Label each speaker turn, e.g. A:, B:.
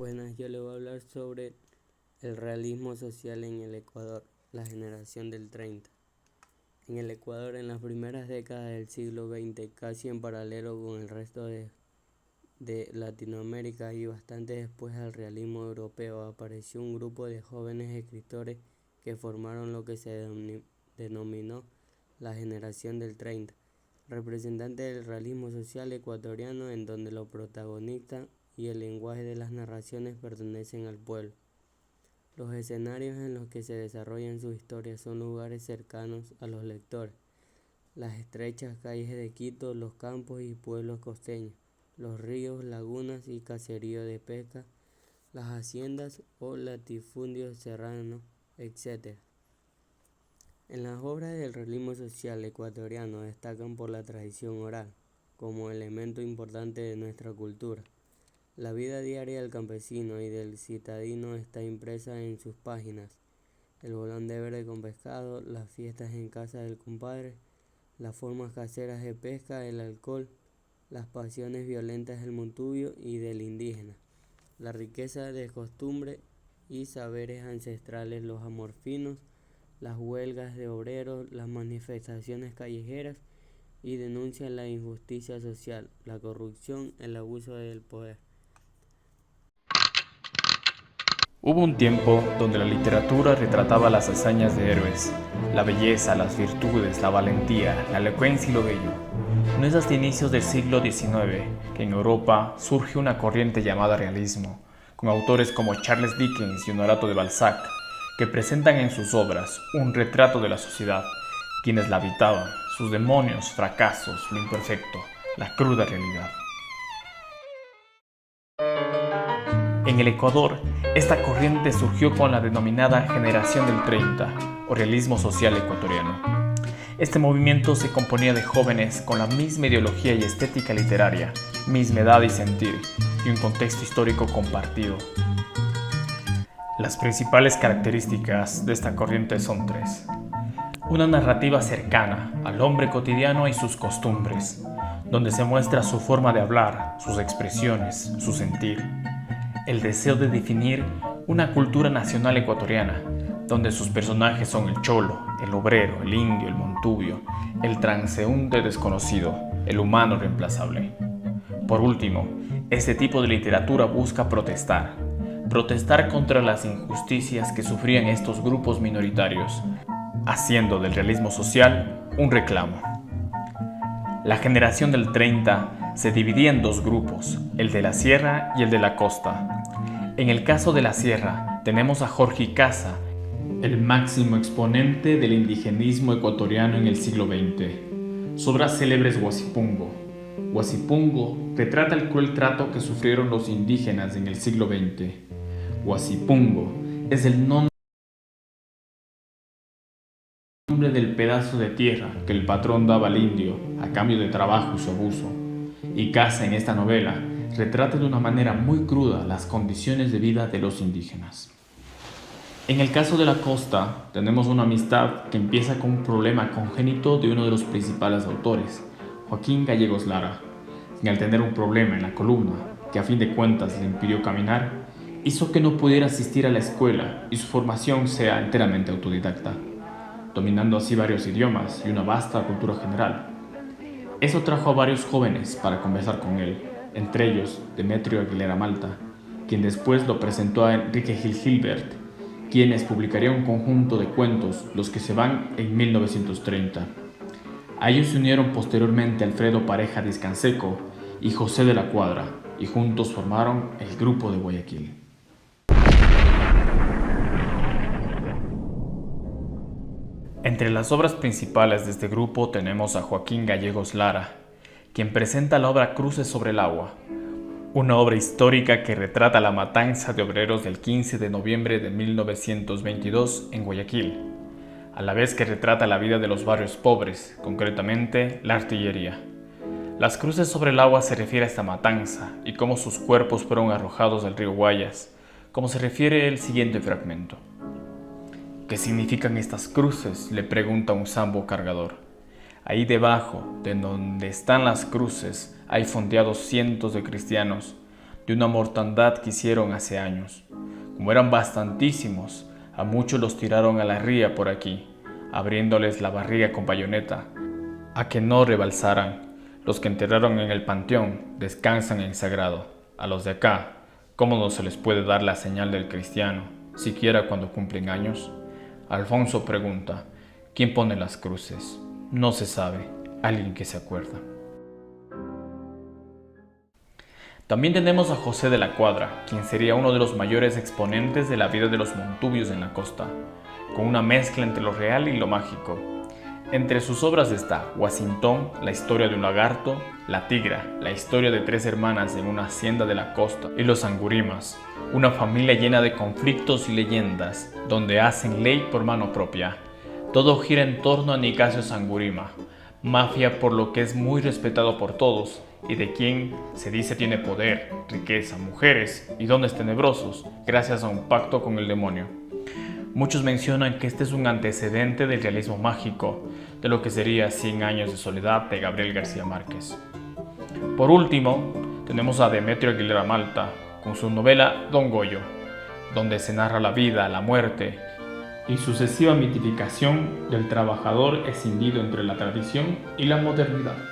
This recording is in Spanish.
A: Buenas, yo le voy a hablar sobre el realismo social en el Ecuador, la generación del 30. En el Ecuador, en las primeras décadas del siglo XX, casi en paralelo con el resto de Latinoamérica y bastante después al realismo europeo, apareció un grupo de jóvenes escritores que formaron lo que se denominó la generación del 30, representante del realismo social ecuatoriano en donde los protagonistas y el lenguaje de las narraciones pertenecen al pueblo. Los escenarios en los que se desarrollan sus historias son lugares cercanos a los lectores, las estrechas calles de Quito, los campos y pueblos costeños, los ríos, lagunas y caseríos de pesca, las haciendas o latifundios serranos, etc. En las obras del realismo social ecuatoriano destacan por la tradición oral, como elemento importante de nuestra cultura. La vida diaria del campesino y del citadino está impresa en sus páginas. El bolón de verde con pescado, las fiestas en casa del compadre, las formas caseras de pesca, el alcohol, las pasiones violentas del montubio y del indígena, la riqueza de costumbres y saberes ancestrales, los amorfinos, las huelgas de obreros, las manifestaciones callejeras y denuncian la injusticia social, la corrupción, el abuso del poder.
B: Hubo un tiempo donde la literatura retrataba las hazañas de héroes, la belleza, las virtudes, la valentía, la elocuencia y lo bello. No es hasta inicios del siglo XIX que en Europa surge una corriente llamada realismo, con autores como Charles Dickens y Honorato de Balzac, que presentan en sus obras un retrato de la sociedad, quienes la habitaban, sus demonios, fracasos, lo imperfecto, la cruda realidad. En el Ecuador, esta corriente surgió con la denominada Generación del 30, o realismo social ecuatoriano. Este movimiento se componía de jóvenes con la misma ideología y estética literaria, misma edad y sentir, y un contexto histórico compartido. Las principales características de esta corriente son tres. Una narrativa cercana al hombre cotidiano y sus costumbres, donde se muestra su forma de hablar, sus expresiones, su sentir. El deseo de definir una cultura nacional ecuatoriana, donde sus personajes son el cholo, el obrero, el indio, el montubio, el transeúnte desconocido, el humano reemplazable. Por último, este tipo de literatura busca protestar contra las injusticias que sufrían estos grupos minoritarios, haciendo del realismo social un reclamo. La generación del 30 se dividía en dos grupos, el de la sierra y el de la costa. En el caso de la sierra, tenemos a Jorge Icaza, el máximo exponente del indigenismo ecuatoriano en el siglo XX. Su obra célebre es Huasipungo. Huasipungo retrata el cruel trato que sufrieron los indígenas en el siglo XX. Huasipungo es el nombre del pedazo de tierra que el patrón daba al indio a cambio de trabajo y su abuso. Icaza en esta novela retrata de una manera muy cruda las condiciones de vida de los indígenas. En el caso de la costa, tenemos una amistad que empieza con un problema congénito de uno de los principales autores, Joaquín Gallegos Lara, quien al tener un problema en la columna, que a fin de cuentas le impidió caminar, hizo que no pudiera asistir a la escuela y su formación sea enteramente autodidacta, dominando así varios idiomas y una vasta cultura general. Eso trajo a varios jóvenes para conversar con él, entre ellos Demetrio Aguilera Malta, quien después lo presentó a Enrique Gil Gilbert, quienes publicarían un conjunto de cuentos, Los que se van, en 1930. A ellos se unieron posteriormente Alfredo Pareja Discanseco y José de la Cuadra, y juntos formaron el Grupo de Guayaquil. Entre las obras principales de este grupo tenemos a Joaquín Gallegos Lara, quien presenta la obra Cruces sobre el agua, una obra histórica que retrata la matanza de obreros del 15 de noviembre de 1922 en Guayaquil, a la vez que retrata la vida de los barrios pobres, concretamente la artillería. Las Cruces sobre el agua se refiere a esta matanza y cómo sus cuerpos fueron arrojados al río Guayas, como se refiere el siguiente fragmento. ¿Qué significan estas cruces?, le pregunta un sambo cargador. Ahí debajo, de donde están las cruces, hay fondeados cientos de cristianos, de una mortandad que hicieron hace años. Como eran bastantísimos, a muchos los tiraron a la ría por aquí, abriéndoles la barriga con bayoneta, a que no rebalsaran. Los que enterraron en el panteón descansan en sagrado. A los de acá, ¿cómo no se les puede dar la señal del cristiano, siquiera cuando cumplen años? Alfonso pregunta, ¿quién pone las cruces? No se sabe, alguien que se acuerda. También tenemos a José de la Cuadra, quien sería uno de los mayores exponentes de la vida de los montubios en la costa, con una mezcla entre lo real y lo mágico. Entre sus obras está Washington, la historia de un lagarto, La Tigra, la historia de 3 hermanas en una hacienda de la costa, y Los Angurimas, una familia llena de conflictos y leyendas, donde hacen ley por mano propia. Todo gira en torno a Nicasio Sangurima, mafia por lo que es muy respetado por todos, y de quien se dice tiene poder, riqueza, mujeres y dones tenebrosos, gracias a un pacto con el demonio. Muchos mencionan que este es un antecedente del realismo mágico, de lo que sería 100 años de soledad de Gabriel García Márquez. Por último, tenemos a Demetrio Aguilera Malta, con su novela Don Goyo, donde se narra la vida, la muerte y sucesiva mitificación del trabajador escindido entre la tradición y la modernidad.